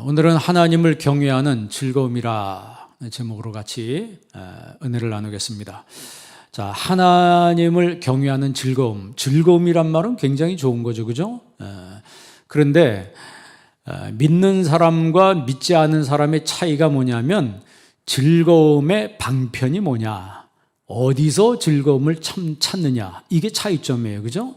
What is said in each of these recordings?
오늘은 하나님을 경외하는 즐거움이라 제목으로 같이 은혜를 나누겠습니다. 자, 하나님을 경외하는 즐거움. 즐거움이란 말은 굉장히 좋은 거죠, 그죠? 그런데 믿는 사람과 믿지 않은 사람의 차이가 뭐냐면 즐거움의 방편이 뭐냐, 어디서 즐거움을 찾느냐, 이게 차이점이에요, 그죠?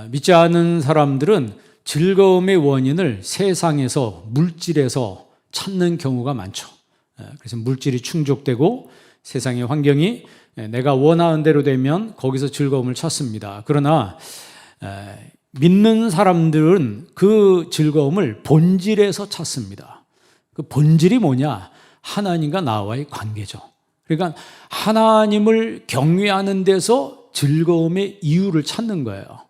믿지 않은 사람들은 즐거움의 원인을 세상에서, 물질에서 찾는 경우가 많죠. 그래서 물질이 충족되고 세상의 환경이 내가 원하는 대로 되면 거기서 즐거움을 찾습니다. 그러나 믿는 사람들은 그 즐거움을 본질에서 찾습니다. 그 본질이 뭐냐? 하나님과 나와의 관계죠. 그러니까 하나님을 경외하는 데서 즐거움의 이유를 찾는 거예요.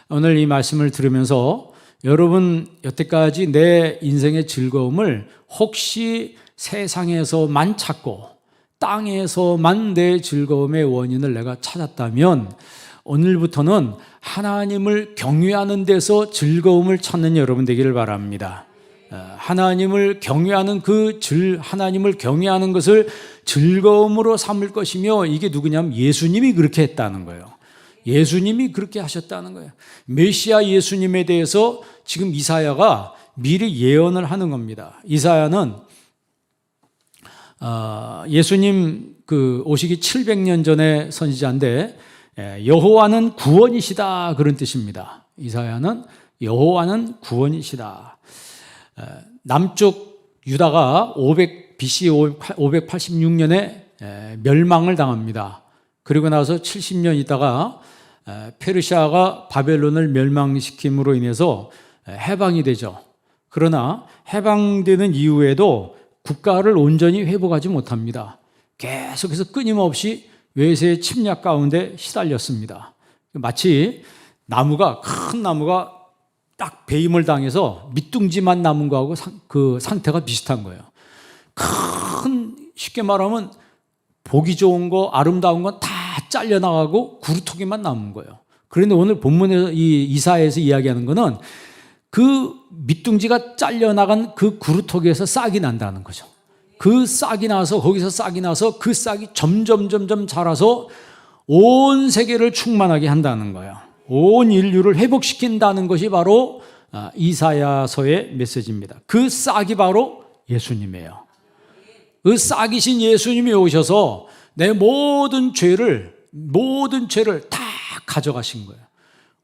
오늘 이 말씀을 들으면서 여러분 여태까지 내 인생의 즐거움을 혹시 세상에서만 찾고 땅에서만 내 즐거움의 원인을 내가 찾았다면 오늘부터는 하나님을 경외하는 데서 즐거움을 찾는 여러분 되기를 바랍니다. 하나님을 경외하는 하나님을 경외하는 것을 즐거움으로 삼을 것이며, 이게 누구냐면 예수님이 그렇게 했다는 거예요. 예수님이 그렇게 하셨다는 거예요. 메시아 예수님에 대해서 지금 이사야가 미리 예언을 하는 겁니다. 이사야는 예수님 오시기 700년 전에 선지자인데 여호와는 구원이시다, 그런 뜻입니다. 이사야는 여호와는 구원이시다. 남쪽 유다가 BC 586년에 멸망을 당합니다. 그리고 나서 70년 있다가 페르시아가 바벨론을 멸망시킴으로 인해서 해방이 되죠. 그러나 해방되는 이후에도 국가를 온전히 회복하지 못합니다. 계속해서 끊임없이 외세의 침략 가운데 시달렸습니다. 마치 큰 나무가 딱 배임을 당해서 밑둥지만 남은 거하고 그 상태가 비슷한 거예요. 쉽게 말하면 보기 좋은 거, 아름다운 건 다 잘려나가고 구루토기만 남은 거예요. 그런데 오늘 본문에서 이사야에서 이야기하는 거는 그 밑둥지가 잘려나간 그 구루토기에서 싹이 난다는 거죠. 그 싹이 나서, 거기서 싹이 나서 그 싹이 점점 자라서 온 세계를 충만하게 한다는 거예요. 온 인류를 회복시킨다는 것이 바로 이사야서의 메시지입니다. 그 싹이 바로 예수님이에요. 그 싹이신 예수님이 오셔서 내 모든 죄를 다 가져가신 거예요.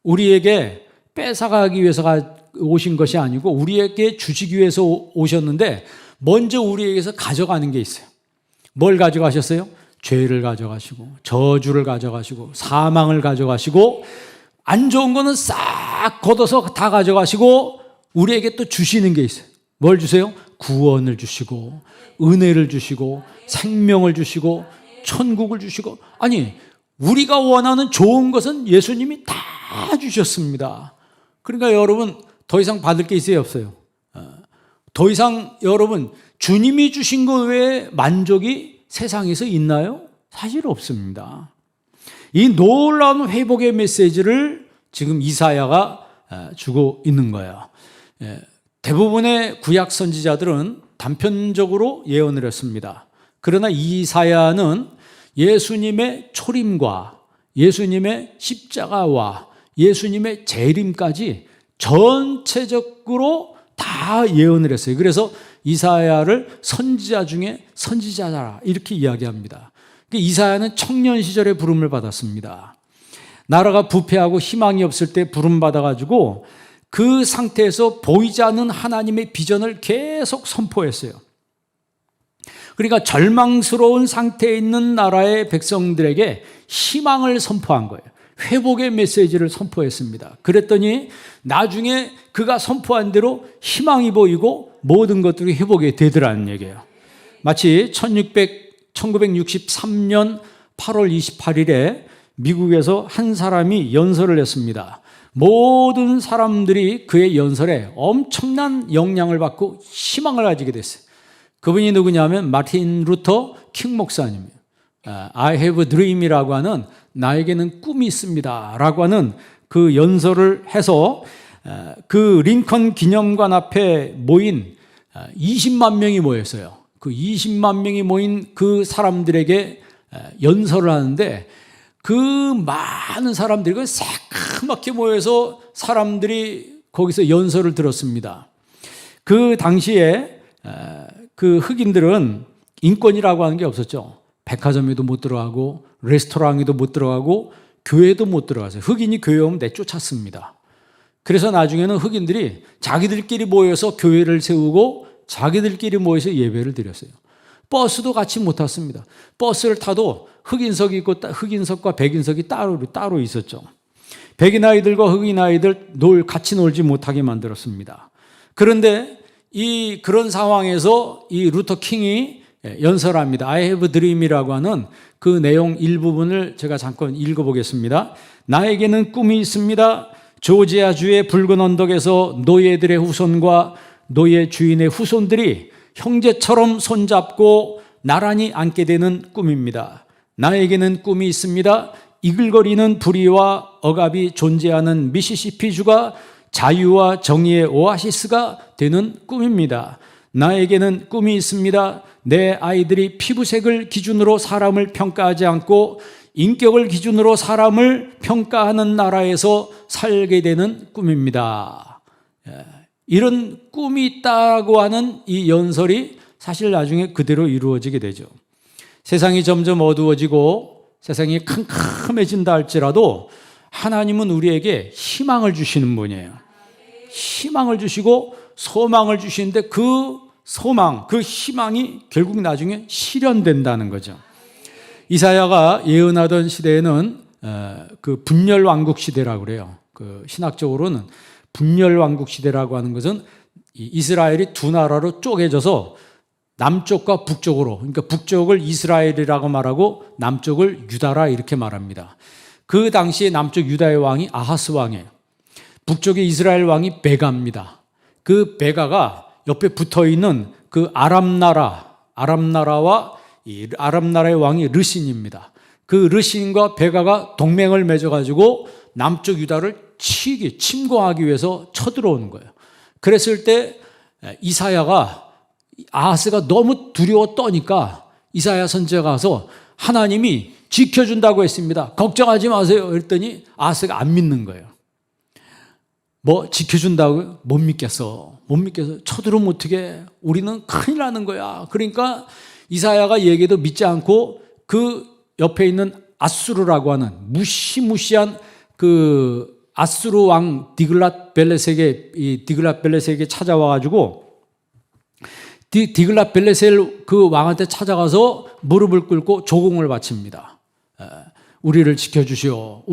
우리에게 뺏어가기 위해서 오신 것이 아니고 우리에게 주시기 위해서 오셨는데 먼저 우리에게서 가져가는 게 있어요. 뭘 가져가셨어요? 죄를 가져가시고 저주를 가져가시고 사망을 가져가시고 안 좋은 거는 싹 걷어서 다 가져가시고 우리에게 또 주시는 게 있어요. 뭘 주세요? 구원을 주시고 은혜를 주시고 생명을 주시고 천국을 주시고, 아니 우리가 원하는 좋은 것은 예수님이 다 주셨습니다. 그러니까 여러분 더 이상 받을 게 있어요, 없어요? 더 이상 여러분 주님이 주신 것 외에 만족이 세상에서 있나요? 사실 없습니다. 이 놀라운 회복의 메시지를 지금 이사야가 주고 있는 거예요. 대부분의 구약 선지자들은 단편적으로 예언을 했습니다. 그러나 이사야는 예수님의 초림과 예수님의 십자가와 예수님의 재림까지 전체적으로 다 예언을 했어요. 그래서 이사야를 선지자 중에 선지자라 이렇게 이야기합니다. 이사야는 청년 시절에 부름을 받았습니다. 나라가 부패하고 희망이 없을 때 부름 받아가지고 그 상태에서 보이지 않는 하나님의 비전을 계속 선포했어요. 그러니까 절망스러운 상태에 있는 나라의 백성들에게 희망을 선포한 거예요. 회복의 메시지를 선포했습니다. 그랬더니 나중에 그가 선포한 대로 희망이 보이고 모든 것들이 회복이 되더라는 얘기예요. 마치 1963년 8월 28일에 미국에서 한 사람이 연설을 했습니다. 모든 사람들이 그의 연설에 엄청난 영향을 받고 희망을 가지게 됐어요. 그분이 누구냐면 마틴 루터 킹 목사님이에요. I have a dream이라고 하는, 나에게는 꿈이 있습니다 라고 하는 그 연설을 해서 그 링컨 기념관 앞에 모인 20만 명이 모였어요. 그 20만 명이 모인 그 사람들에게 연설을 하는데 그 많은 사람들이 새까맣게 모여서 사람들이 거기서 연설을 들었습니다. 그 당시에 그 흑인들은 인권이라고 하는 게 없었죠. 백화점에도 못 들어가고 레스토랑에도 못 들어가고 교회도 못 들어가세요. 흑인이 교회 오면 내쫓았습니다. 그래서 나중에는 흑인들이 자기들끼리 모여서 교회를 세우고 자기들끼리 모여서 예배를 드렸어요. 버스도 같이 못 탔습니다. 버스를 타도 흑인석이 있고 흑인석과 백인석이 따로 있었죠. 백인 아이들과 흑인 아이들 같이 놀지 못하게 만들었습니다. 그런데 그런 상황에서 이 루터 킹이 연설합니다. I have a dream이라고 하는 그 내용 일부분을 제가 잠깐 읽어보겠습니다. 나에게는 꿈이 있습니다. 조지아주의 붉은 언덕에서 노예들의 후손과 노예 주인의 후손들이 형제처럼 손잡고 나란히 앉게 되는 꿈입니다. 나에게는 꿈이 있습니다. 이글거리는 부리와 억압이 존재하는 미시시피주가 자유와 정의의 오아시스가 되는 꿈입니다. 나에게는 꿈이 있습니다. 내 아이들이 피부색을 기준으로 사람을 평가하지 않고 인격을 기준으로 사람을 평가하는 나라에서 살게 되는 꿈입니다. 이런 꿈이 있다고 하는 이 연설이 사실 나중에 그대로 이루어지게 되죠. 세상이 점점 어두워지고 세상이 캄캄해진다 할지라도 하나님은 우리에게 희망을 주시는 분이에요. 희망을 주시고 소망을 주시는데 그 소망, 그 희망이 결국 나중에 실현된다는 거죠. 이사야가 예언하던 시대에는 그 분열왕국 시대라고 그래요. 그 신학적으로는 분열왕국 시대라고 하는 것은 이스라엘이 두 나라로 쪼개져서 남쪽과 북쪽으로, 그러니까 북쪽을 이스라엘이라고 말하고 남쪽을 유다라 이렇게 말합니다. 그 당시에 남쪽 유다의 왕이 아하스 왕이에요. 북쪽의 이스라엘 왕이 베가입니다. 그 베가가 옆에 붙어있는 그 아람나라와 이 아람나라의 왕이 르신입니다. 그 르신과 베가가 동맹을 맺어가지고 남쪽 유다를 침공하기 위해서 쳐들어오는 거예요. 그랬을 때 이사야가 아하스가 너무 두려워 떠니까 이사야 선지자가 가서 하나님이 지켜준다고 했습니다. 걱정하지 마세요. 그랬더니 아하스가 안 믿는 거예요. 뭐 지켜준다고요? 못 믿겠어. 쳐들어오면 어떡해. 우리는 큰일 나는 거야. 그러니까 이사야가 얘기도 믿지 않고 그 옆에 있는 아수르라고 하는 무시무시한 그 아수르 왕 디글랏벨레색에 찾아와가지고 디글랏벨레셀 그 왕한테 찾아가서 무릎을 꿇고 조공을 바칩니다. 우리를 지켜주시오.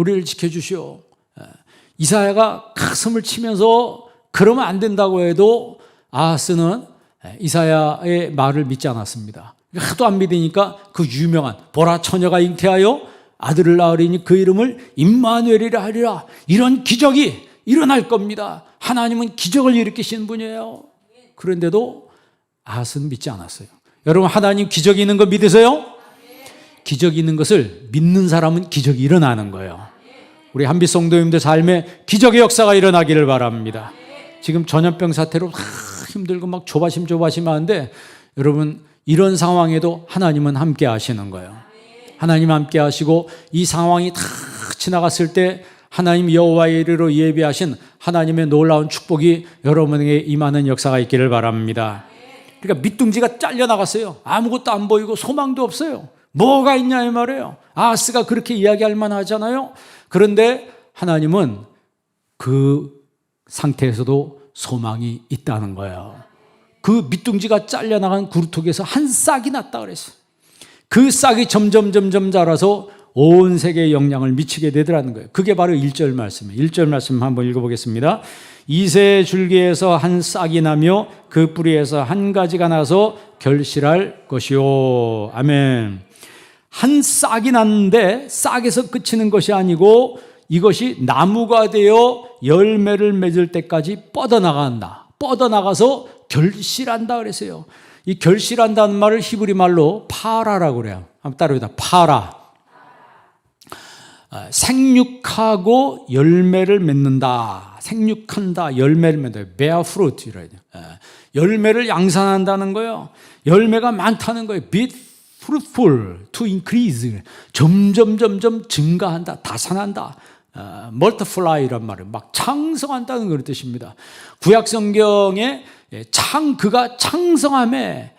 이사야가 가슴을 치면서 그러면 안 된다고 해도 아하스는 이사야의 말을 믿지 않았습니다. 하도 안 믿으니까 그 유명한 보라 처녀가 잉태하여 아들을 낳으리니 그 이름을 임마누엘이라 하리라. 이런 기적이 일어날 겁니다. 하나님은 기적을 일으키시는 분이에요. 그런데도 아하스는 믿지 않았어요. 여러분, 하나님 기적이 있는 거 믿으세요? 기적이 있는 것을 믿는 사람은 기적이 일어나는 거예요. 우리 한빛 성도님들 삶에 기적의 역사가 일어나기를 바랍니다. 지금 전염병 사태로 힘들고 막 조바심 하는데 여러분, 이런 상황에도 하나님은 함께 하시는 거예요. 하나님 함께 하시고 이 상황이 다 지나갔을 때 하나님 여호와의 이르로 예비하신 하나님의 놀라운 축복이 여러분에게 임하는 역사가 있기를 바랍니다. 그러니까 밑둥지가 잘려나갔어요. 아무것도 안 보이고 소망도 없어요. 뭐가 있냐 이 말이에요. 아하스가 그렇게 이야기할 만하잖아요. 그런데 하나님은 그 상태에서도 소망이 있다는 거예요. 그 밑둥지가 잘려나간 구루토기에서 한 싹이 났다 그랬어요. 그 싹이 점점 자라서 온 세계에 영향을 미치게 되더라는 거예요. 그게 바로 1절 말씀이에요. 1절 말씀 한번 읽어보겠습니다. 이새 줄기에서 한 싹이 나며 그 뿌리에서 한 가지가 나서 결실할 것이요. 아멘. 한 싹이 났는데 싹에서 그치는 것이 아니고 이것이 나무가 되어 열매를 맺을 때까지 뻗어나간다. 뻗어나가서 결실한다 그랬어요. 이 결실한다는 말을 히브리 말로 파라라고 그래요. 한번 따라해보자. 파라. 생육하고 열매를 맺는다. 생육한다. 열매를 맺는다. bear fruit. 열매를 양산한다는 거예요. 열매가 많다는 거예요. be fruitful, to increase. 점점 증가한다. 다산한다. multiply란 말이에요. 막 창성한다는 그런 뜻입니다. 구약 성경에 그가 창성함에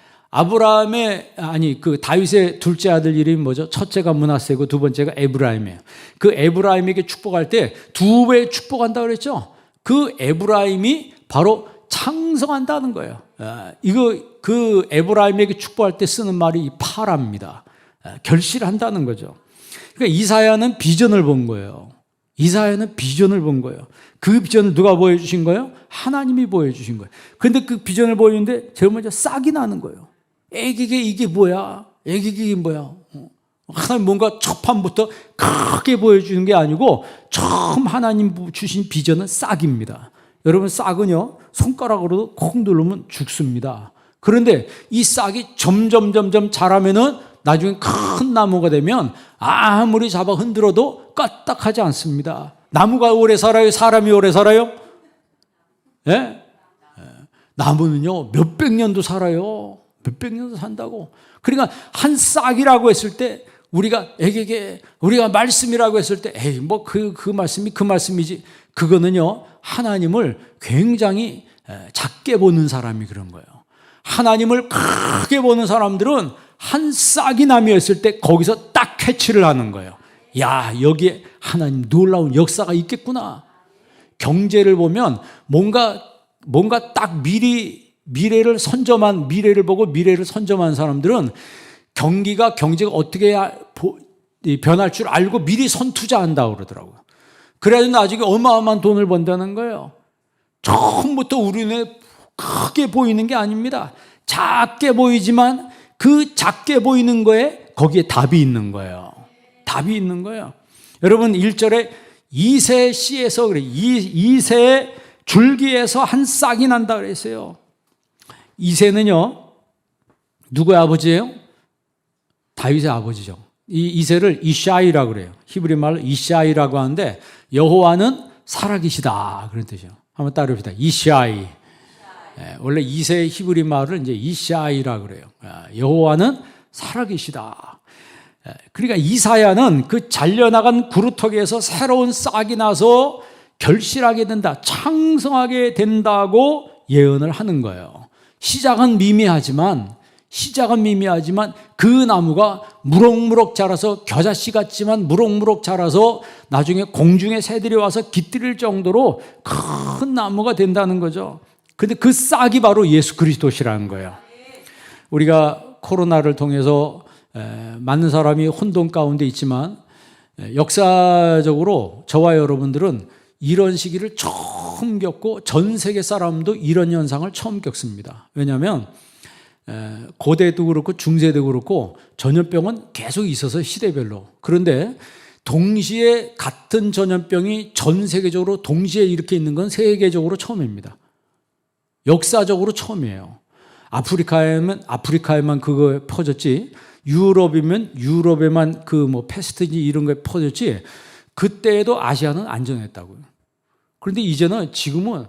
다윗의 둘째 아들 이름이 뭐죠? 첫째가 므낫세고 두 번째가 에브라임이에요. 그 에브라임에게 축복할 때 두 배 축복한다 그랬죠? 그 에브라임이 바로 창성한다는 거예요. 그 에브라임에게 축복할 때 쓰는 말이 파랍니다. 결실한다는 거죠. 그러니까 이사야는 비전을 본 거예요. 이사야는 비전을 본 거예요. 그 비전을 누가 보여주신 거예요? 하나님이 보여주신 거예요. 그런데 그 비전을 보이는데 제일 먼저 싹이 나는 거예요. 애기게 이게 뭐야? 애기게 이게 뭐야? 하나님 뭔가 첫 판부터 크게 보여주는 게 아니고 처음 하나님 주신 비전은 싹입니다. 여러분 싹은요 손가락으로도 콕 누르면 죽습니다. 그런데 이 싹이 점점 자라면은 나중에 큰 나무가 되면 아무리 잡아 흔들어도 까딱하지 않습니다. 나무가 오래 살아요? 사람이 오래 살아요? 예? 나무는요 몇백 년도 살아요. 몇백 년도 산다고. 그러니까 한 싹이라고 했을 때 우리가 말씀이라고 했을 때 에이 뭐 그 말씀이 그 말씀이지. 그거는요 하나님을 굉장히 작게 보는 사람이 그런 거예요. 하나님을 크게 보는 사람들은 한 싹이 나무였을 때 거기서 딱 캐치를 하는 거예요. 야, 여기에 하나님 놀라운 역사가 있겠구나. 경제를 보면 뭔가 딱 미래를 보고 미래를 선점한 사람들은 경제가 어떻게 변할 줄 알고 미리 선투자한다고 그러더라고요. 그래야지 나중에 어마어마한 돈을 번다는 거예요. 처음부터 우리 눈에 크게 보이는 게 아닙니다. 작게 보이지만 그 작게 보이는 거에 거기에 답이 있는 거예요. 답이 있는 거예요. 여러분 1절에 이새 씨에서 그래. 이새의 줄기에서 한 싹이 난다 그랬어요. 이새는요 누구의 아버지예요? 다윗의 아버지죠. 이 이새를 이샤이라고 그래요. 히브리 말로 이샤이라고 하는데 여호와는 살아계시다 그런 뜻이에요. 한번 따라합시다. 이샤이. 원래 이새의 히브리 말을 이제 이샤이라고 그래요. 여호와는 살아계시다. 그러니까 이사야는 그 잘려나간 구루터기에서 새로운 싹이 나서 결실하게 된다, 창성하게 된다고 예언을 하는 거예요. 시작은 미미하지만 그 나무가 무럭무럭 자라서 겨자씨 같지만 무럭무럭 자라서 나중에 공중의 새들이 와서 깃들일 정도로 큰 나무가 된다는 거죠. 근데 그 싹이 바로 예수 그리스도시라는 거예요. 우리가 코로나를 통해서 많은 사람이 혼돈 가운데 있지만 역사적으로 저와 여러분들은 이런 시기를 처음 겪고 전 세계 사람도 이런 현상을 처음 겪습니다. 왜냐하면 고대도 그렇고 중세도 그렇고 전염병은 계속 있어서 시대별로. 그런데 동시에 같은 전염병이 전 세계적으로 동시에 이렇게 있는 건 세계적으로 처음입니다. 역사적으로 처음이에요. 아프리카에만 그거 퍼졌지, 유럽이면 유럽에만 그 패스트지 이런 거에 퍼졌지, 그때에도 아시아는 안전했다고요. 그런데 이제는 지금은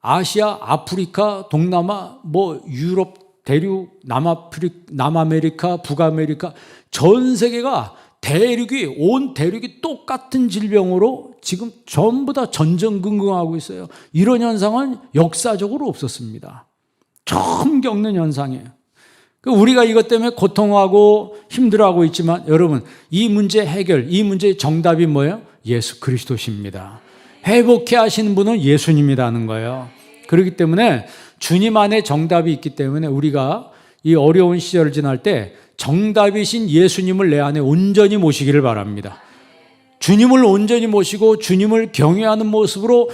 아시아, 아프리카, 동남아, 유럽, 대륙, 남아메리카, 북아메리카 전 세계가 온 대륙이 똑같은 질병으로 지금 전부 다 전전긍긍하고 있어요. 이런 현상은 역사적으로 없었습니다. 처음 겪는 현상이에요. 우리가 이것 때문에 고통하고 힘들어하고 있지만 여러분, 이 문제 해결, 이 문제의 정답이 뭐예요? 예수 그리스도십니다. 회복해 하시는 분은 예수님이라는 거예요. 그렇기 때문에 주님 안에 정답이 있기 때문에 우리가 이 어려운 시절을 지날 때 정답이신 예수님을 내 안에 온전히 모시기를 바랍니다. 주님을 온전히 모시고 주님을 경외하는 모습으로,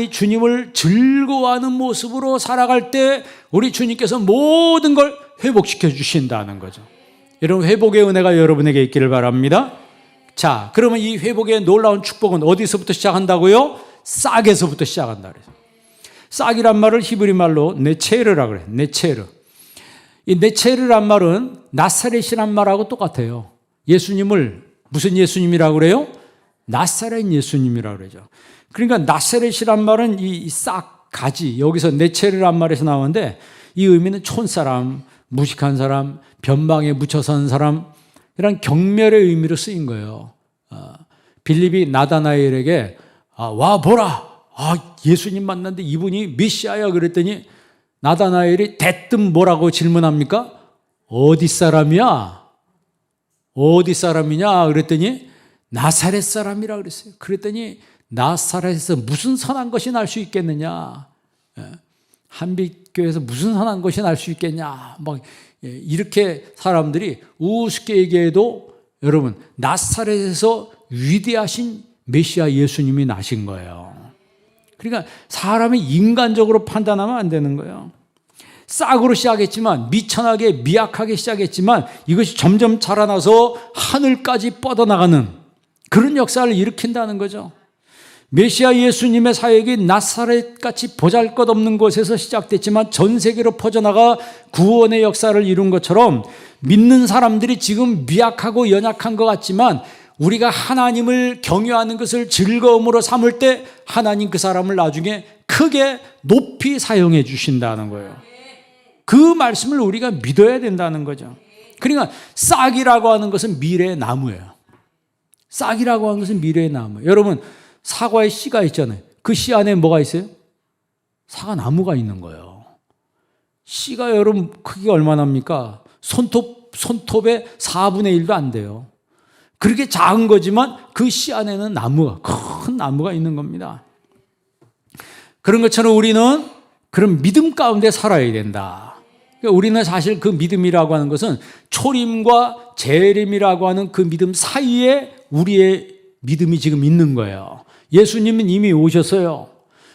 주님을 즐거워하는 모습으로 살아갈 때 우리 주님께서 모든 걸 회복시켜 주신다는 거죠. 여러분, 회복의 은혜가 여러분에게 있기를 바랍니다. 자, 그러면 이 회복의 놀라운 축복은 어디서부터 시작한다고요? 싹에서부터 시작한다 그래요. 싹이란 말을 히브리 말로 네체르라고 그래요. 네체르. 이 네체르란 말은 나사렛이란 말하고 똑같아요. 예수님을 무슨 예수님이라고 그래요? 나사렛 예수님이라고 그러죠. 그러니까 나사렛이란 말은 이 싹 가지, 여기서 네체르란 말에서 나오는데 이 의미는 촌사람, 무식한 사람, 변방에 묻혀 선 사람, 이런 경멸의 의미로 쓰인 거예요. 빌립이 나다나엘에게 와 보라, 예수님 만났는데 이분이 메시아야 그랬더니 나다나엘이 대뜸 뭐라고 질문합니까? 어디 사람이야? 어디 사람이냐? 그랬더니 나사렛 사람이라 그랬어요. 그랬더니 나사렛에서 무슨 선한 것이 날 수 있겠느냐? 한빛교회에서 무슨 선한 것이 날 수 있겠냐? 막 이렇게 사람들이 우습게 얘기해도 여러분 나사렛에서 위대하신 메시아 예수님이 나신 거예요. 그러니까 사람이 인간적으로 판단하면 안 되는 거예요. 싹으로 시작했지만 미천하게 미약하게 시작했지만 이것이 점점 자라나서 하늘까지 뻗어나가는 그런 역사를 일으킨다는 거죠. 메시아 예수님의 사역이 나사렛같이 보잘것없는 곳에서 시작됐지만 전 세계로 퍼져나가 구원의 역사를 이룬 것처럼 믿는 사람들이 지금 미약하고 연약한 것 같지만 우리가 하나님을 경외하는 것을 즐거움으로 삼을 때 하나님 그 사람을 나중에 크게 높이 사용해 주신다는 거예요. 그 말씀을 우리가 믿어야 된다는 거죠. 그러니까 싹이라고 하는 것은 미래의 나무예요. 싹이라고 하는 것은 미래의 나무. 여러분 사과의 씨가 있잖아요. 그 씨 안에 뭐가 있어요? 사과나무가 있는 거예요. 씨가 여러분 크기가 얼마나 합니까? 손톱의 4분의 1도 안 돼요. 그렇게 작은 거지만 그 씨 안에는 나무가, 큰 나무가 있는 겁니다. 그런 것처럼 우리는 그런 믿음 가운데 살아야 된다. 그러니까 우리는 사실 그 믿음이라고 하는 것은 초림과 재림이라고 하는 그 믿음 사이에 우리의 믿음이 지금 있는 거예요. 예수님은 이미 오셨어요.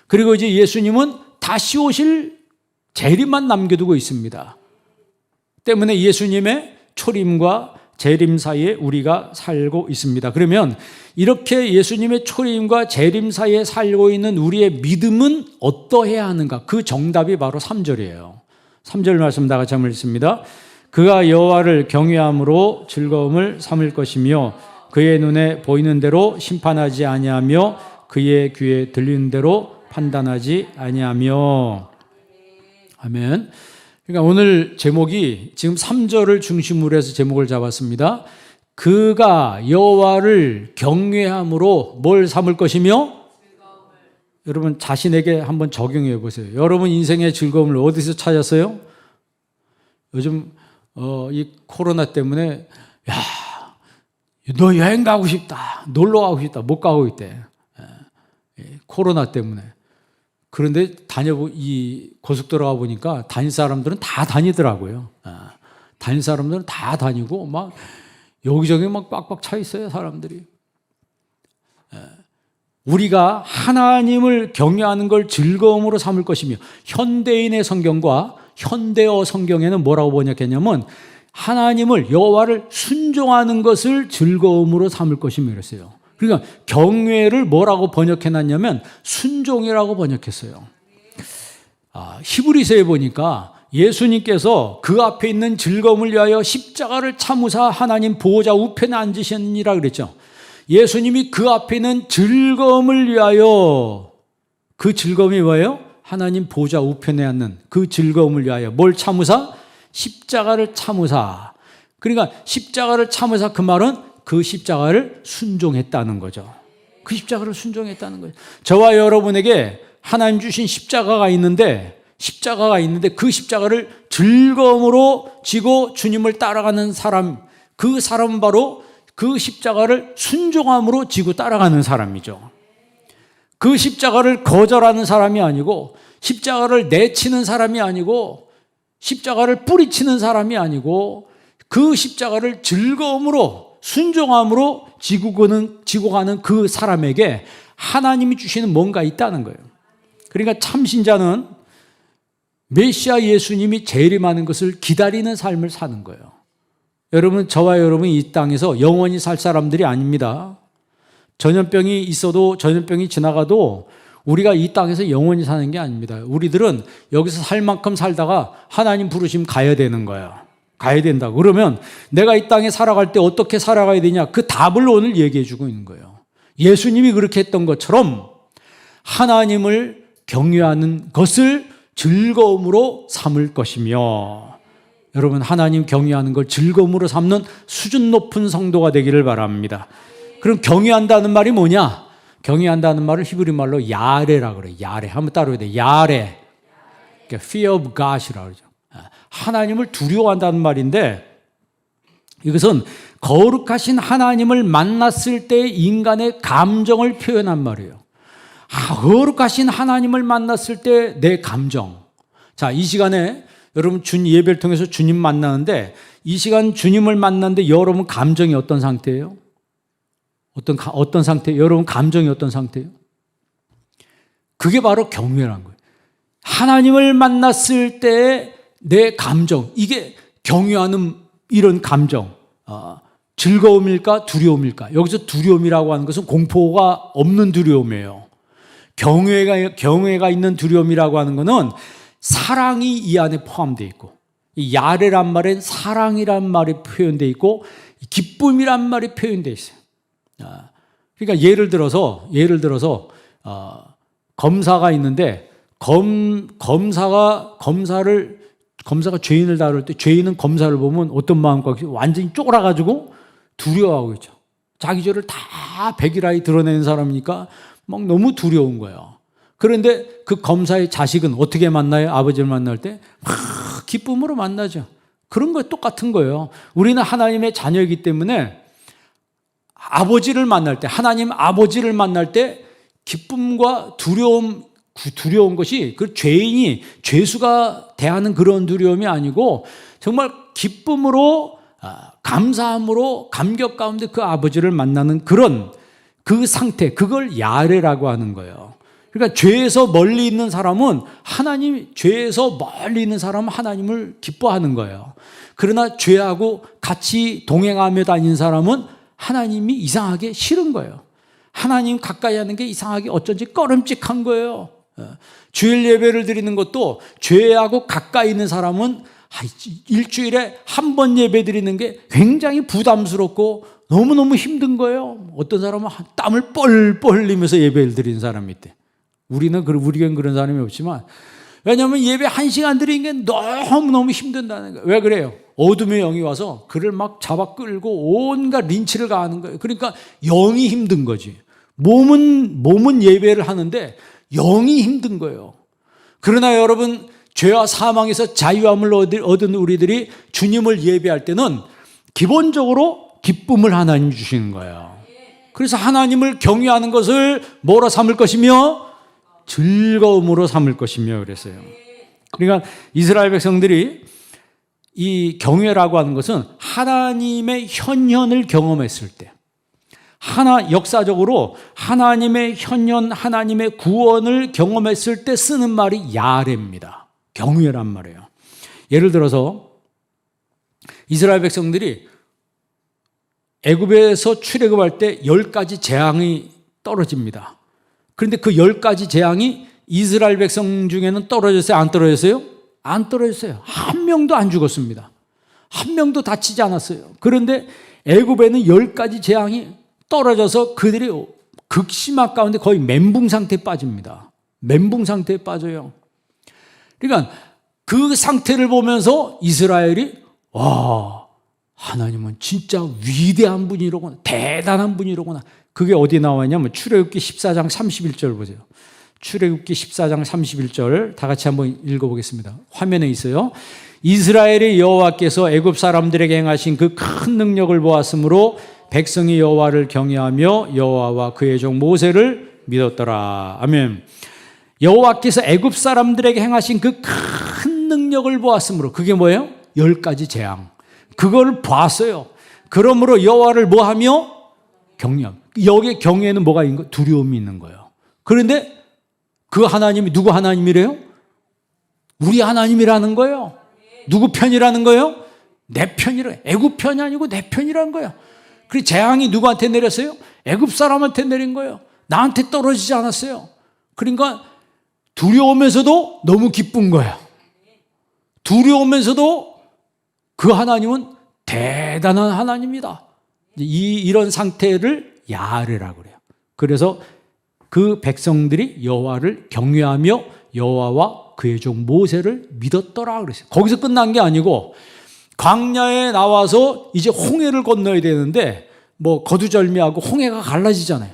그리고 이제 예수님은 다시 오실 재림만 남겨두고 있습니다. 때문에 예수님의 초림과 재림 사이에 우리가 살고 있습니다. 그러면 이렇게 예수님의 초림과 재림 사이에 살고 있는 우리의 믿음은 어떠해야 하는가? 그 정답이 바로 3절이에요. 3절 말씀 다 같이 한번 읽습니다. 그가 여호와를 경외함으로 즐거움을 삼을 것이며 그의 눈에 보이는 대로 심판하지 아니하며 그의 귀에 들리는 대로 판단하지 아니하며. 아멘. 그러니까 오늘 제목이 지금 3절을 중심으로 해서 제목을 잡았습니다. 그가 여호와를 경외함으로 뭘 삼을 것이며? 여러분 자신에게 한번 적용해 보세요. 여러분 인생의 즐거움을 어디서 찾았어요? 요즘 이 코로나 때문에 너 여행 가고 싶다, 놀러 가고 싶다, 못 가고 있대. 코로나 때문에. 그런데 이 고속도로 가 보니까 다닐 사람들은 다 다니더라고요. 다닐 사람들은 다 다니고 막 여기저기 막 꽉꽉 차 있어요, 사람들이. 우리가 하나님을 경외하는 걸 즐거움으로 삼을 것이며, 현대인의 성경과 현대어 성경에는 뭐라고 번역했냐면 하나님을 여호와를 순종하는 것을 즐거움으로 삼을 것이며 이랬어요. 그러니까 경외를 뭐라고 번역해놨냐면 순종이라고 번역했어요. 히브리서에 보니까 예수님께서 그 앞에 있는 즐거움을 위하여 십자가를 참으사 하나님 보호자 우편에 앉으셨느니라 그랬죠. 예수님이 그 앞에 있는 즐거움을 위하여, 그 즐거움이 뭐예요? 하나님 보호자 우편에 앉는 그 즐거움을 위하여 뭘 참으사? 십자가를 참으사. 그러니까 십자가를 참으사, 그 말은 그 십자가를 순종했다는 거죠. 그 십자가를 순종했다는 거예요. 저와 여러분에게 하나님 주신 십자가가 있는데 그 십자가를 즐거움으로 지고 주님을 따라가는 사람, 그 사람은 바로 그 십자가를 순종함으로 지고 따라가는 사람이죠. 그 십자가를 거절하는 사람이 아니고, 십자가를 내치는 사람이 아니고, 십자가를 뿌리치는 사람이 아니고, 그 십자가를 즐거움으로 순종함으로 지고 가는 그 사람에게 하나님이 주시는 뭔가 있다는 거예요. 그러니까 참신자는 메시아 예수님이 재림하는 것을 기다리는 삶을 사는 거예요. 여러분, 저와 여러분이 이 땅에서 영원히 살 사람들이 아닙니다. 전염병이 있어도, 전염병이 지나가도 우리가 이 땅에서 영원히 사는 게 아닙니다. 우리들은 여기서 살 만큼 살다가 하나님 부르시면 가야 되는 거예요. 가야 된다고. 그러면 내가 이 땅에 살아갈 때 어떻게 살아가야 되냐, 그 답을 오늘 얘기해 주고 있는 거예요. 예수님이 그렇게 했던 것처럼 하나님을 경외하는 것을 즐거움으로 삼을 것이며, 여러분 하나님 경외하는 걸 즐거움으로 삼는 수준 높은 성도가 되기를 바랍니다. 그럼 경외한다는 말이 뭐냐? 경외한다는 말을 히브리 말로 야레라고 그래요. 야레. 한번 따라해야 돼. 야레. 그러니까 fear of God이라고 그러죠. 하나님을 두려워한다는 말인데, 이것은 거룩하신 하나님을 만났을 때 인간의 감정을 표현한 말이에요. 거룩하신 하나님을 만났을 때 내 감정. 자, 이 시간에 여러분 예배를 통해서 주님 만나는데, 이 시간 주님을 만났는데 여러분 감정이 어떤 상태예요? 어떤 상태? 여러분 감정이 어떤 상태예요? 그게 바로 경외라는 거예요. 하나님을 만났을 때 내 감정, 이게 경외하는 이런 감정, 즐거움일까 두려움일까? 여기서 두려움이라고 하는 것은 공포가 없는 두려움이에요. 경외가 있는 두려움이라고 하는 것은 사랑이 이 안에 포함되어 있고, 이 야레란 말엔 사랑이란 말이 표현되어 있고 기쁨이란 말이 표현되어 있어요. 그러니까 예를 들어서 검사가 있는데 검사가 죄인을 다룰 때 죄인은 검사를 보면 어떤 마음과 완전히 쫄아가지고 두려워하고 있죠. 자기 죄를 다 백일하에 드러내는 사람이니까 막 너무 두려운 거예요. 그런데 그 검사의 자식은 어떻게 만나요? 아버지를 만날 때 막 기쁨으로 만나죠. 그런 거 똑같은 거예요. 우리는 하나님의 자녀이기 때문에 아버지를 만날 때, 하나님 아버지를 만날 때 기쁨과 두려운 것이 그 죄인이 죄수가 대하는 그런 두려움이 아니고 정말 기쁨으로, 감사함으로 감격 가운데 그 아버지를 만나는 그런 그 상태, 그걸 야레라고 하는 거예요. 그러니까 죄에서 멀리 있는 사람은 죄에서 멀리 있는 사람은 하나님을 기뻐하는 거예요. 그러나 죄하고 같이 동행하며 다니는 사람은 하나님이 이상하게 싫은 거예요. 하나님 가까이 하는 게 이상하게 어쩐지 꺼름직한 거예요. 주일 예배를 드리는 것도 죄하고 가까이 있는 사람은 일주일에 한 번 예배 드리는 게 굉장히 부담스럽고 너무너무 힘든 거예요. 어떤 사람은 땀을 뻘뻘 흘리면서 예배를 드리는 사람이 있대. 우리는 그런 사람이 없지만, 왜냐하면 예배 1시간 드리는 게 너무너무 힘든다는 거예요. 왜 그래요? 어둠의 영이 와서 그를 막 잡아 끌고 온갖 린치를 가하는 거예요. 그러니까 영이 힘든 거지. 몸은 예배를 하는데 영이 힘든 거예요. 그러나 여러분, 죄와 사망에서 자유함을 얻은 우리들이 주님을 예배할 때는 기본적으로 기쁨을 하나님 주시는 거예요. 그래서 하나님을 경외하는 것을 뭐로 삼을 것이며 즐거움으로 삼을 것이며 그랬어요. 그러니까 이스라엘 백성들이 이 경외라고 하는 것은 하나님의 현현을 경험했을 때, 역사적으로 하나님의 현현, 하나님의 구원을 경험했을 때 쓰는 말이 야레입니다. 경외란 말이에요. 예를 들어서 이스라엘 백성들이 애굽에서 출애굽할 때 10가지 재앙이 떨어집니다. 그런데 그 10가지 재앙이 이스라엘 백성 중에는 떨어졌어요? 안 떨어졌어요? 안 떨어졌어요. 한 명도 안 죽었습니다. 한 명도 다치지 않았어요. 그런데 애굽에는 10가지 재앙이 떨어져서 그들이 극심한 가운데 거의 멘붕 상태에 빠집니다. 멘붕 상태에 빠져요. 그러니까 그 상태를 보면서 이스라엘이 하나님은 진짜 위대한 분이로구나, 대단한 분이로구나. 그게 어디 나와 있냐면 출애굽기 14장 31절 보세요. 출애굽기 14장 31절 다 같이 한번 읽어보겠습니다. 화면에 있어요. 이스라엘의 여호와께서 애굽 사람들에게 행하신 그 큰 능력을 보았으므로 백성이 여호와를 경외하며 여호와와 그의 종 모세를 믿었더라. 아멘. 여호와께서 애굽 사람들에게 행하신 그 큰 능력을 보았으므로, 그게 뭐예요? 10가지 재앙. 그걸 봤어요. 그러므로 여호와를 뭐하며? 경외함. 여기에 경외에는 뭐가 있는 거예요? 두려움이 있는 거예요. 그런데 그 하나님이 누구 하나님이래요? 우리 하나님이라는 거예요. 누구 편이라는 거예요? 내 편이라. 애굽 편이 아니고 내 편이라는 거예요. 그 재앙이 누구한테 내렸어요? 애굽 사람한테 내린 거예요. 나한테 떨어지지 않았어요. 그러니까 두려우면서도 너무 기쁜 거예요. 두려우면서도 그 하나님은 대단한 하나님이다. 이런 상태를 야레라고 그래요. 그래서 그 백성들이 여호와를 경외하며 여호와와 그의 종 모세를 믿었더라 그랬어요. 거기서 끝난 게 아니고 광야에 나와서 이제 홍해를 건너야 되는데 뭐 거두절미하고 홍해가 갈라지잖아요.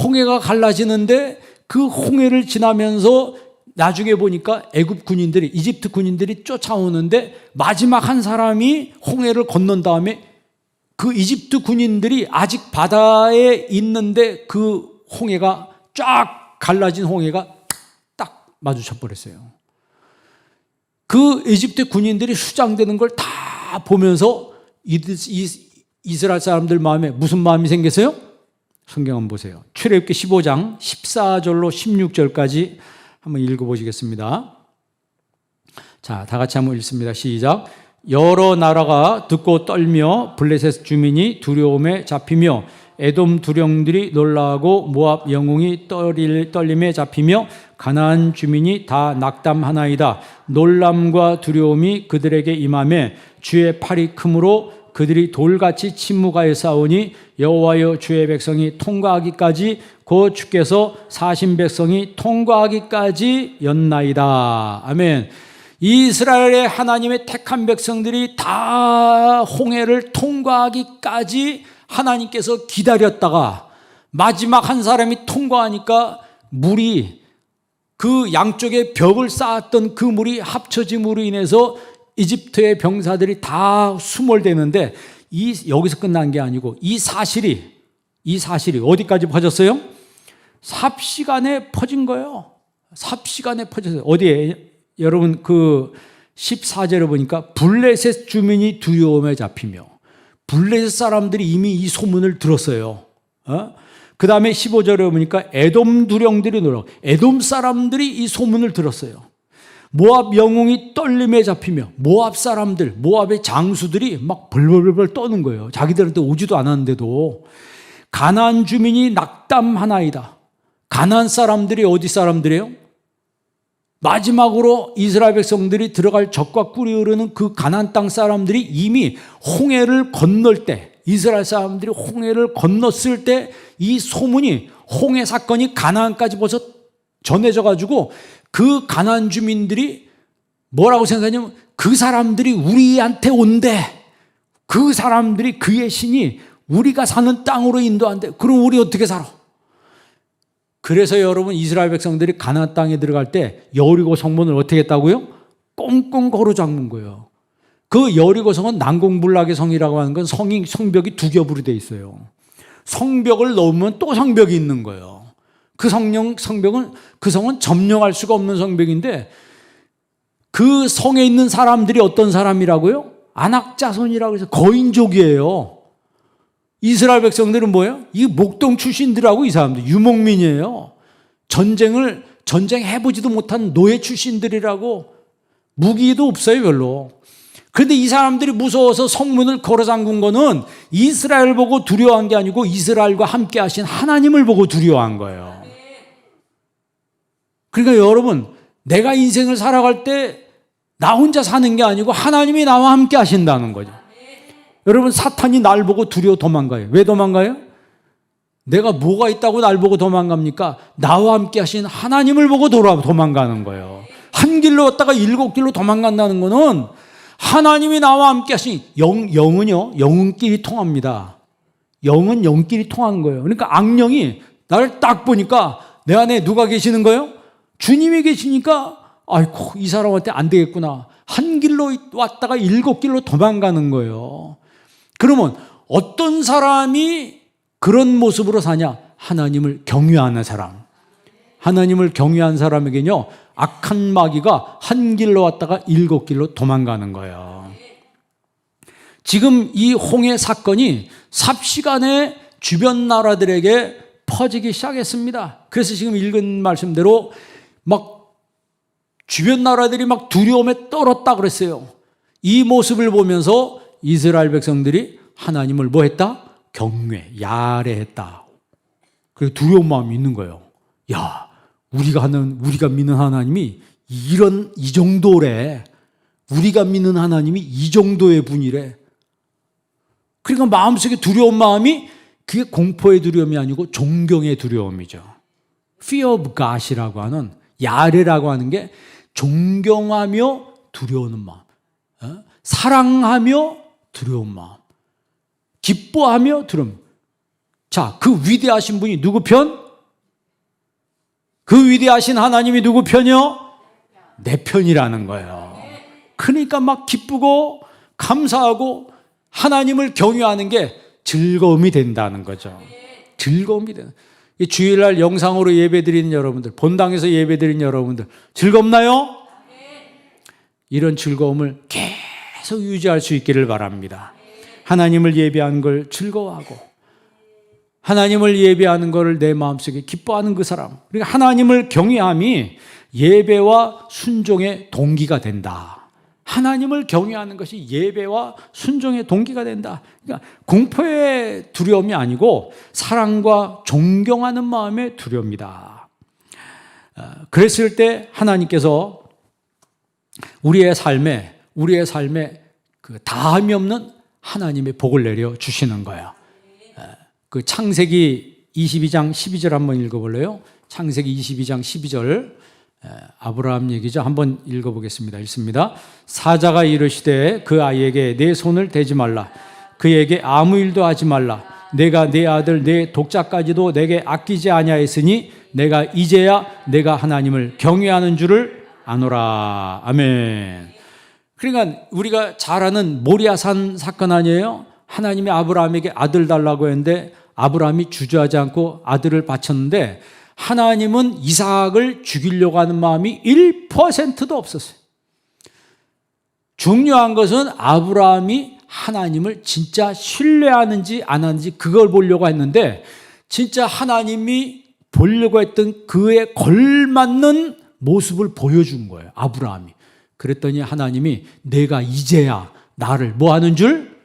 홍해가 갈라지는데 그 홍해를 지나면서 나중에 보니까 애굽 군인들이, 이집트 군인들이 쫓아오는데 마지막 한 사람이 홍해를 건넌 다음에 그 이집트 군인들이 아직 바다에 있는데 그 홍해가 쫙 갈라진 홍해가 딱 마주쳐 버렸어요. 그 이집트 군인들이 수장되는 걸 다 보면서 이스라엘 사람들 마음에 무슨 마음이 생겼어요? 성경 한번 보세요. 출애굽기 15장 14절로 16절까지 한번 읽어보시겠습니다. 자, 다 같이 한번 읽습니다. 시작. 여러 나라가 듣고 떨며 블레셋 주민이 두려움에 잡히며 에돔 두령들이 놀라고 모압 영웅이 떨림에 잡히며 가나안 주민이 다 낙담하나이다. 놀람과 두려움이 그들에게 임하매 주의 팔이 크므로 그들이 돌같이 침묵하여 싸우니 여호와여 주의 백성이 통과하기까지 곧 주께서 사신 백성이 통과하기까지 였나이다. 아멘. 이스라엘의 하나님의 택한 백성들이 다 홍해를 통과하기까지 하나님께서 기다렸다가 마지막 한 사람이 통과하니까 물이 그 양쪽에 벽을 쌓았던 그 물이 합쳐짐으로 인해서 이집트의 병사들이 다 수몰되는데 여기서 끝난 게 아니고 이 사실이 어디까지 퍼졌어요? 삽시간에 퍼진 거예요. 삽시간에 퍼졌어요. 어디에? 여러분 그 14절에 보니까 블레셋 주민이 두려움에 잡히며 블레셋 사람들이 이미 이 소문을 들었어요. 그 다음에 15절에 보니까 에돔 두령들이 놀라. 에돔 사람들이 이 소문을 들었어요. 모압 영웅이 떨림에 잡히며 모압 사람들, 모압의 장수들이 막 벌벌벌 떠는 거예요. 자기들한테 오지도 않았는데도. 가나안 주민이 낙담하나이다. 가나안 사람들이 어디 사람들이에요? 마지막으로 이스라엘 백성들이 들어갈 젖과 꿀이 흐르는 그 가나안 땅 사람들이 이미 홍해를 건널 때, 이스라엘 사람들이 홍해를 건넜을 때 이 소문이, 홍해 사건이 가나안까지 벌써 전해져 가지고 그 가나안 주민들이 뭐라고 생각하냐면 그 사람들이 우리한테 온대. 그 사람들이, 그의 신이 우리가 사는 땅으로 인도한대. 그럼 우리 어떻게 살아? 그래서 여러분 이스라엘 백성들이 가나안 땅에 들어갈 때 여리고 성문을 어떻게 했다고요? 꽁꽁 걸어 잠근 거예요. 그 여리고 성은 난공불락의 성이라고 하는 건 성벽이 두 겹으로 돼 있어요. 성벽을 넘으면 또 성벽이 있는 거예요. 그 성벽은, 그 성은 점령할 수가 없는 성벽인데 그 성에 있는 사람들이 어떤 사람이라고요? 안악자손이라고 해서 거인족이에요. 이스라엘 백성들은 뭐예요? 이 목동 출신들하고 이 사람들 유목민이에요. 전쟁 해보지도 못한 노예 출신들이라고. 무기도 없어요 별로. 그런데 이 사람들이 무서워서 성문을 걸어 잠근 거는 이스라엘 보고 두려워한 게 아니고 이스라엘과 함께 하신 하나님을 보고 두려워한 거예요. 그러니까 여러분, 내가 인생을 살아갈 때 나 혼자 사는 게 아니고 하나님이 나와 함께 하신다는 거죠. 여러분, 사탄이 날 보고 두려워 도망가요. 왜 도망가요? 내가 뭐가 있다고 날 보고 도망갑니까? 나와 함께 하신 하나님을 보고 도망가는 거예요. 한 길로 왔다가 7길로 도망간다는 거는 하나님이 나와 함께 하신 영은요, 영은끼리 통합니다. 영은 영끼리 통하는 거예요. 그러니까 악령이 나를 딱 보니까 내 안에 누가 계시는 거예요? 주님이 계시니까 아이고, 이 사람한테 안 되겠구나. 한 길로 왔다가 7길로 도망가는 거예요. 그러면 어떤 사람이 그런 모습으로 사냐? 하나님을 경외하는 사람. 하나님을 경외한 사람에게는요, 악한 마귀가 한 길로 왔다가 7길로 도망가는 거예요. 지금 이 홍해 사건이 삽시간에 주변 나라들에게 퍼지기 시작했습니다. 그래서 지금 읽은 말씀대로 막 주변 나라들이 막 두려움에 떨었다 그랬어요. 이 모습을 보면서 이스라엘 백성들이 하나님을 뭐 했다? 경외, 야래했다. 그리고 두려운 마음이 있는 거예요. 야, 우리가 믿는 하나님이 이 정도래. 우리가 믿는 하나님이 이 정도의 분이래. 그러니까 마음속에 두려운 마음이 그게 공포의 두려움이 아니고 존경의 두려움이죠. Fear of God이라고 하는, 야레라고 하는 게 존경하며 두려우는 마음, 사랑하며 두려운 마음, 기뻐하며 두려움. 자, 그 위대하신 분이 누구 편? 그 위대하신 하나님이 누구 편이요? 내 편이라는 거예요. 그러니까 막 기쁘고 감사하고 하나님을 경외하는 게 즐거움이 된다는 거죠. 즐거움이 되는. 주일날 영상으로 예배드리는 여러분들, 본당에서 예배드리는 여러분들 즐겁나요? 이런 즐거움을 계속 유지할 수 있기를 바랍니다. 하나님을 예배하는 걸 즐거워하고 하나님을 예배하는 것을 내 마음속에 기뻐하는 그 사람, 그러니까 하나님을 경외함이 예배와 순종의 동기가 된다. 하나님을 경외하는 것이 예배와 순종의 동기가 된다. 그러니까 공포의 두려움이 아니고 사랑과 존경하는 마음의 두려움이다. 그랬을 때 하나님께서 우리의 삶에 그 다함이 없는 하나님의 복을 내려 주시는 거예요. 그 창세기 22장 12절 한번 읽어볼래요? 창세기 22장 12절, 아브라함 얘기죠. 한번 읽어보겠습니다. 읽습니다. 사자가 이르시되 그 아이에게 내 손을 대지 말라. 그에게 아무 일도 하지 말라. 내가 내 아들 내 독자까지도 내게 아끼지 아니하였으니 내가 이제야 내가 하나님을 경외하는 줄을 아노라. 아멘. 그러니까 우리가 잘 아는 모리아산 사건 아니에요? 하나님이 아브라함에게 아들 달라고 했는데 아브라함이 주저하지 않고 아들을 바쳤는데 하나님은 이삭을 죽이려고 하는 마음이 1%도 없었어요. 중요한 것은 아브라함이 하나님을 진짜 신뢰하는지 안 하는지 그걸 보려고 했는데 진짜 하나님이 보려고 했던 그에 걸맞는 모습을 보여준 거예요. 아브라함이. 그랬더니 하나님이 내가 이제야 나를 뭐 하는 줄?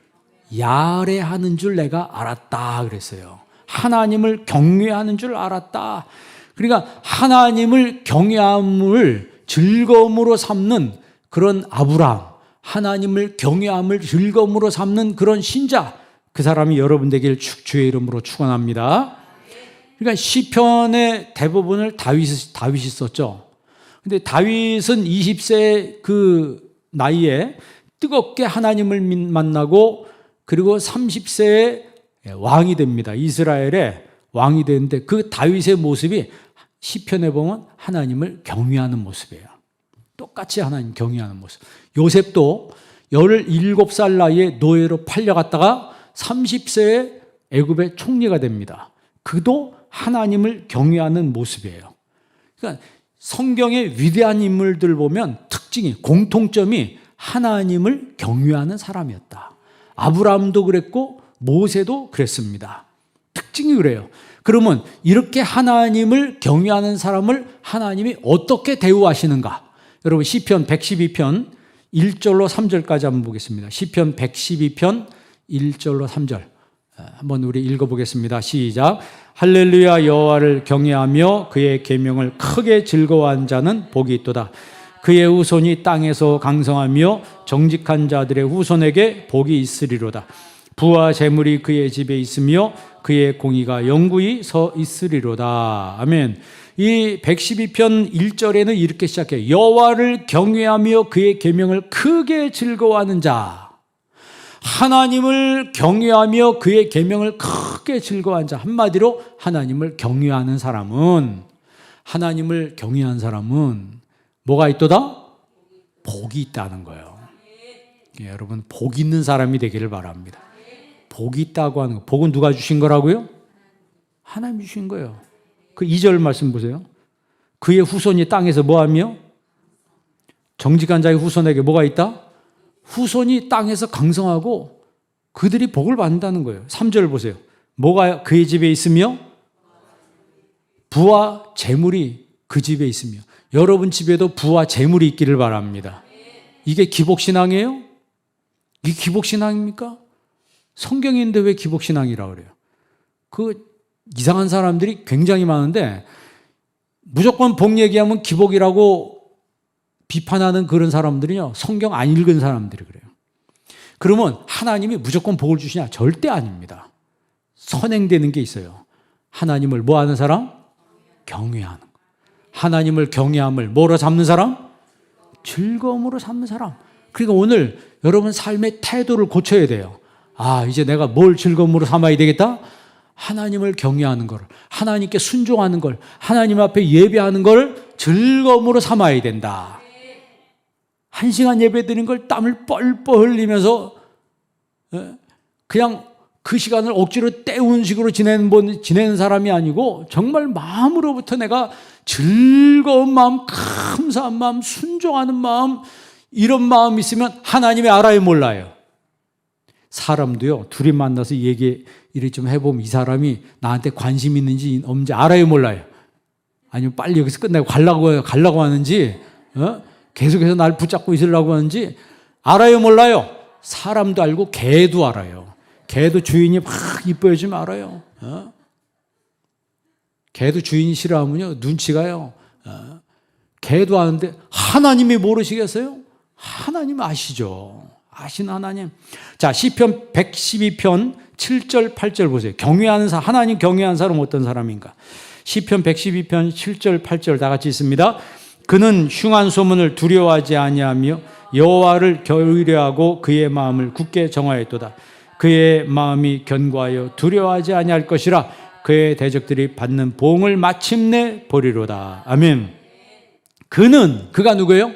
야레하는 줄 내가 알았다 그랬어요. 하나님을 경외하는 줄 알았다. 그러니까 하나님을 경외함을 즐거움으로 삼는 그런 아브라함, 하나님을 경외함을 즐거움으로 삼는 그런 신자, 그 사람이 여러분 되길 주의 이름으로 축원합니다. 그러니까 시편의 대부분을 다윗이 썼죠. 근데 다윗은 20세 그 나이에 뜨겁게 하나님을 만나고 그리고 30세에 왕이 됩니다. 이스라엘의 왕이 되는데 그 다윗의 모습이 시편에 보면 하나님을 경외하는 모습이에요. 똑같이 하나님 경외하는 모습. 요셉도 17살 나이에 노예로 팔려갔다가 30세에 애굽의 총리가 됩니다. 그도 하나님을 경외하는 모습이에요. 그러니까 성경의 위대한 인물들 보면 특징이, 공통점이 하나님을 경외하는 사람이었다. 아브라함도 그랬고 모세도 그랬습니다. 특징이 그래요. 그러면 이렇게 하나님을 경외하는 사람을 하나님이 어떻게 대우하시는가? 여러분 시편 112편 1절로 3절까지 한번 보겠습니다. 시편 112편 1절로 3절 한번 우리 읽어보겠습니다. 시작. 할렐루야. 여호와를 경외하며 그의 계명을 크게 즐거워한 자는 복이 있도다. 그의 후손이 땅에서 강성하며 정직한 자들의 후손에게 복이 있으리로다. 부와 재물이 그의 집에 있으며 그의 공의가 영구히 서 있으리로다. 아멘. 이 112편 1절에는 이렇게 시작해요. 여호와를 경외하며 그의 계명을 크게 즐거워하는 자. 하나님을 경외하며 그의 계명을 크게 즐거워하는 자. 한마디로 하나님을 경외하는 사람은, 하나님을 경외한 사람은 뭐가 있도다? 복이 있다는 거예요. 예, 여러분 복 있는 사람이 되기를 바랍니다. 복이 있다고 하는 거. 복은 누가 주신 거라고요? 하나님이 주신 거예요. 그 2절 말씀 보세요. 그의 후손이 땅에서 뭐하며? 정직한 자의 후손에게 뭐가 있다? 후손이 땅에서 강성하고 그들이 복을 받는다는 거예요. 3절 보세요. 뭐가 그의 집에 있으며? 부와 재물이 그 집에 있으며. 여러분 집에도 부와 재물이 있기를 바랍니다. 이게 기복신앙이에요? 이게 기복신앙입니까? 성경이 있는데 왜 기복신앙이라고 그래요? 그 이상한 사람들이 굉장히 많은데 무조건 복 얘기하면 기복이라고 비판하는 그런 사람들은요, 성경 안 읽은 사람들이 그래요. 그러면 하나님이 무조건 복을 주시냐? 절대 아닙니다. 선행되는 게 있어요. 하나님을 뭐 하는 사람? 경외하는 거. 하나님을 경외함을 뭐로 삼는 사람? 즐거움으로 삼는 사람. 그러니까 오늘 여러분 삶의 태도를 고쳐야 돼요. 아, 이제 내가 뭘 즐거움으로 삼아야 되겠다? 하나님을 경외하는 걸, 하나님께 순종하는 걸, 하나님 앞에 예배하는 걸 즐거움으로 삼아야 된다. 1시간 예배 드리는 걸 땀을 뻘뻘 흘리면서 그냥 그 시간을 억지로 때우는 식으로 지내는 사람이 아니고 정말 마음으로부터 내가 즐거운 마음, 감사한 마음, 순종하는 마음, 이런 마음이 있으면 하나님이 알아요, 몰라요? 사람도요, 둘이 만나서 얘기를 좀 해보면 이 사람이 나한테 관심 있는지 없는지 알아요, 몰라요? 아니면 빨리 여기서 끝내고 가려고 하는지, 계속해서 날 붙잡고 있으려고 하는지 알아요, 몰라요? 사람도 알고 개도 알아요. 개도 주인이 막 이뻐해주면 알아요. 개도 주인이 싫어하면요, 눈치가요. 개도 아는데 하나님이 모르시겠어요? 하나님 아시죠. 아신 하나님. 자, 시편 112편 7절 8절 보세요. 경외하는 사람, 하나님 경외하는 사람은 어떤 사람인가? 시편 112편 7절 8절 다 같이 있습니다. 그는 흉한 소문을 두려워하지 아니하며 여호와를 경외하고 그의 마음을 굳게 정하였도다. 그의 마음이 견고하여 두려워하지 아니할 것이라. 그의 대적들이 받는 보응을 마침내 보리로다. 아멘. 그가 누구예요?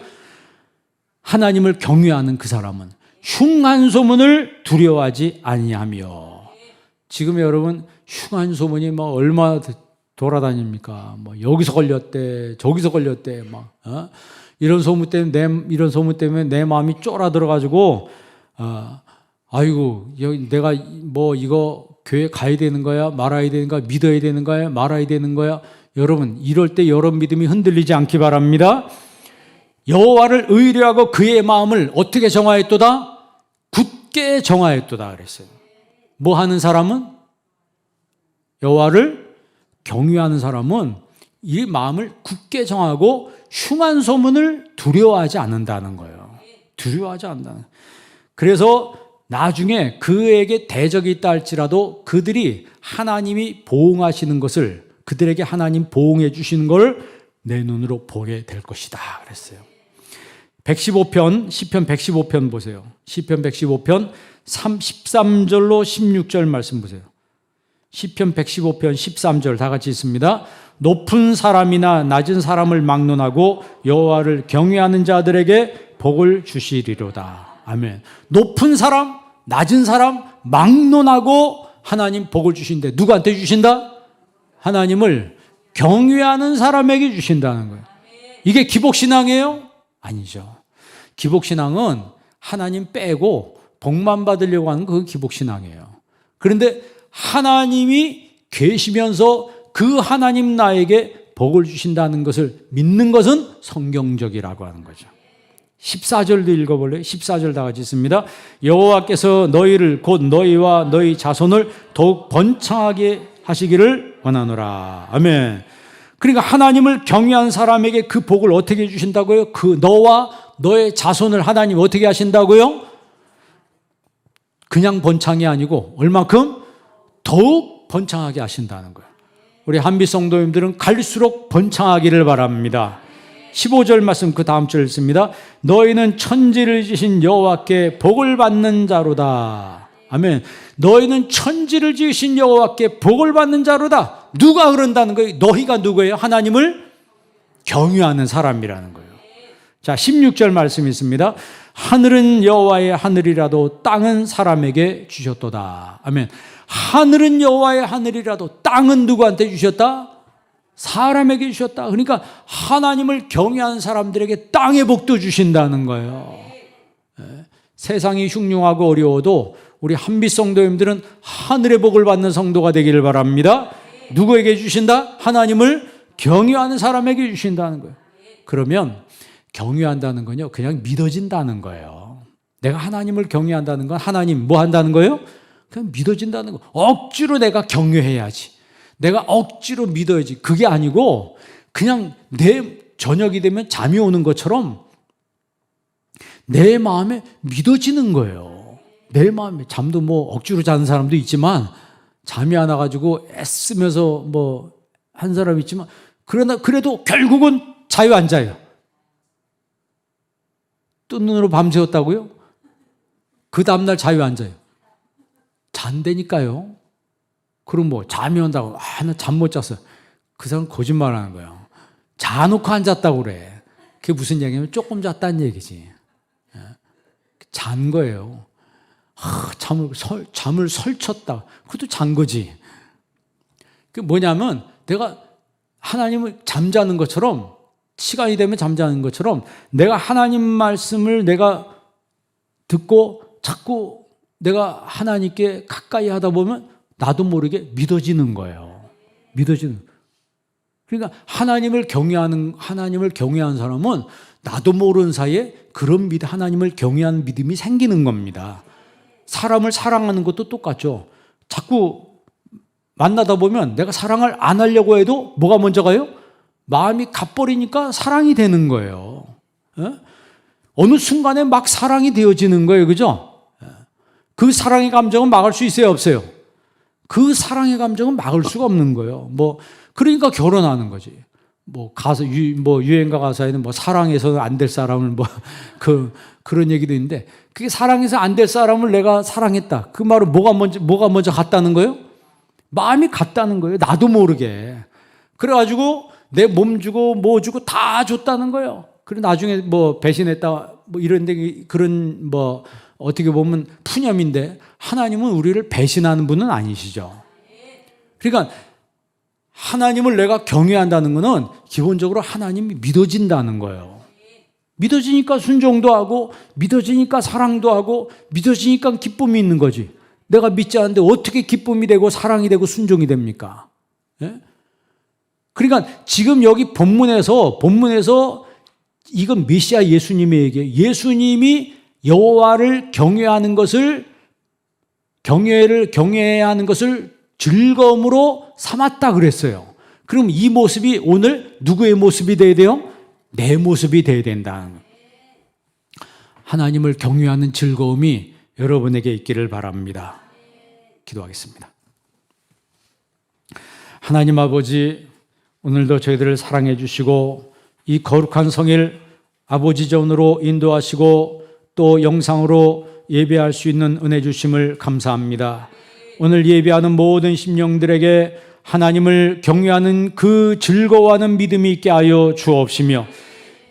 하나님을 경외하는 그 사람은 흉한 소문을 두려워하지 아니하며. 지금 여러분 흉한 소문이 뭐 얼마나 돌아다닙니까? 뭐 여기서 걸렸대, 저기서 걸렸대, 이런 소문 때문에 내 마음이 쫄아들어가지고 아이고 내가 뭐 이거 교회 가야 되는 거야, 말아야 되는 거야, 믿어야 되는 거야, 말아야 되는 거야. 여러분 이럴 때 여러분 믿음이 흔들리지 않기 바랍니다. 여호와를 의뢰하고 그의 마음을 어떻게 정하였도다? 굳게 정하였도다 그랬어요. 뭐 하는 사람은? 여호와를 경외하는 사람은 이 마음을 굳게 정하고 흉한 소문을 두려워하지 않는다는 거예요. 두려워하지 않는다는. 그래서 나중에 그에게 대적이 있다 할지라도 그들이 하나님이 보응하시는 것을, 그들에게 하나님 보응해 주시는 걸 내 눈으로 보게 될 것이다 그랬어요. 115편, 시편 115편 보세요. 시편 115편 13절로 16절 말씀 보세요. 시편 115편 13절 다 같이 있습니다. 높은 사람이나 낮은 사람을 막론하고 여호와를 경외하는 자들에게 복을 주시리로다. 아멘. 높은 사람, 낮은 사람 막론하고 하나님 복을 주신대. 누구한테 주신다? 하나님을 경외하는 사람에게 주신다는 거예요. 이게 기복신앙이에요? 아니죠. 기복신앙은 하나님 빼고 복만 받으려고 하는 그 기복신앙이에요. 그런데 하나님이 계시면서 그 하나님 나에게 복을 주신다는 것을 믿는 것은 성경적이라고 하는 거죠. 14절도 읽어볼래요? 14절 다 같이 있습니다. 여호와께서 너희를 곧 너희와 너희 자손을 더욱 번창하게 하시기를 원하노라. 아멘. 그러니까 하나님을 경외한 사람에게 그 복을 어떻게 주신다고요? 그 너와 너의 자손을 하나님 어떻게 하신다고요? 그냥 번창이 아니고 얼만큼? 더욱 번창하게 하신다는 거예요. 우리 한빛 성도님들은 갈수록 번창하기를 바랍니다. 15절 말씀 그 다음 절 읽습니다. 너희는 천지를 지으신 여호와께 복을 받는 자로다. 아멘. 너희는 천지를 지으신 여호와께 복을 받는 자로다. 누가 그런다는 거예요? 너희가 누구예요? 하나님을 경외하는 사람이라는 거예요. 자, 16절 말씀이 있습니다. 하늘은 여호와의 하늘이라도 땅은 사람에게 주셨도다. 아멘. 하늘은 여호와의 하늘이라도 땅은 누구한테 주셨다? 사람에게 주셨다. 그러니까 하나님을 경외하는 사람들에게 땅의 복도 주신다는 거예요. 세상이 흉흉하고 어려워도 우리 한빛 성도님들은 하늘의 복을 받는 성도가 되기를 바랍니다. 누구에게 주신다? 하나님을 경외하는 사람에게 주신다는 거예요. 그러면 경외한다는 건요, 그냥 믿어진다는 거예요. 내가 하나님을 경외한다는 건 하나님 뭐 한다는 거예요? 그냥 믿어진다는 거. 억지로 내가 경외해야지, 내가 억지로 믿어야지, 그게 아니고 그냥 내 저녁이 되면 잠이 오는 것처럼 내 마음에 믿어지는 거예요. 내 마음에. 잠도 뭐 억지로 자는 사람도 있지만 잠이 안 와가지고 애쓰면서 뭐 한 사람 있지만 그러나 그래도 결국은 자유 안 자요. 뜬 눈으로 밤새웠다고요? 그 다음날 자유 안 자요. 잔다니까요. 그럼 뭐 잠이 온다고 나 잠 못 잤어요. 그 사람 거짓말하는 거예요. 자놓고 안 잤다고 그래. 그게 무슨 얘기냐면 조금 잤다는 얘기지. 잔 거예요. 잠을 설쳤다. 그것도 잔 거지. 그 뭐냐면 내가 하나님을 잠자는 것처럼 시간이 되면 잠자는 것처럼 내가 하나님 말씀을 내가 듣고 자꾸 내가 하나님께 가까이 하다 보면 나도 모르게 믿어지는 거예요. 믿어지는. 그러니까 하나님을 경외하는 사람은 나도 모르는 사이에 그런 하나님을 경외하는 믿음이 생기는 겁니다. 사람을 사랑하는 것도 똑같죠. 자꾸 만나다 보면 내가 사랑을 안 하려고 해도 뭐가 먼저 가요? 마음이 가버리니까 사랑이 되는 거예요. 어느 순간에 막 사랑이 되어지는 거예요. 그죠? 그 사랑의 감정은 막을 수 있어요? 없어요? 그 사랑의 감정은 막을 수가 없는 거예요. 그러니까 결혼하는 거지. 유행가 가사에는 사랑해서는 안 될 사람을 그런 얘기도 있는데 그게 사랑해서 안 될 사람을 내가 사랑했다. 그 말은 뭐가 먼저 갔다는 거예요? 마음이 갔다는 거예요. 나도 모르게. 그래가지고 내 몸 주고 뭐 주고 다 줬다는 거예요. 그리고 나중에 배신했다 이런데 그런 어떻게 보면 푸념인데 하나님은 우리를 배신하는 분은 아니시죠. 그러니까 하나님을 내가 경외한다는 것은 기본적으로 하나님이 믿어진다는 거예요. 믿어지니까 순종도 하고 믿어지니까 사랑도 하고 믿어지니까 기쁨이 있는 거지. 내가 믿지 않는데 어떻게 기쁨이 되고 사랑이 되고 순종이 됩니까? 예? 그러니까 지금 여기 본문에서 이건 메시아 예수님의 얘기예요. 예수님이 여호와를 경외하는 것을 경외하는 것을 즐거움으로 삼았다 그랬어요. 그럼 이 모습이 오늘 누구의 모습이 돼야 돼요? 내 모습이 돼야 된다. 하나님을 경외하는 즐거움이 여러분에게 있기를 바랍니다. 기도하겠습니다. 하나님 아버지, 오늘도 저희들을 사랑해 주시고 이 거룩한 성일 아버지 전으로 인도하시고 또 영상으로 예배할 수 있는 은혜 주심을 감사합니다. 오늘 예배하는 모든 심령들에게 하나님을 경외하는 그 즐거워하는 믿음이 있게 하여 주옵시며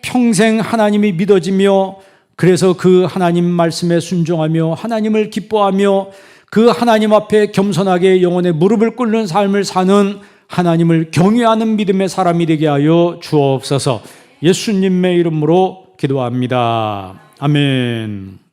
평생 하나님이 믿어지며 그래서 그 하나님 말씀에 순종하며 하나님을 기뻐하며 그 하나님 앞에 겸손하게 영혼의 무릎을 꿇는 삶을 사는 하나님을 경외하는 믿음의 사람이 되게 하여 주옵소서. 예수님의 이름으로 기도합니다. 아멘.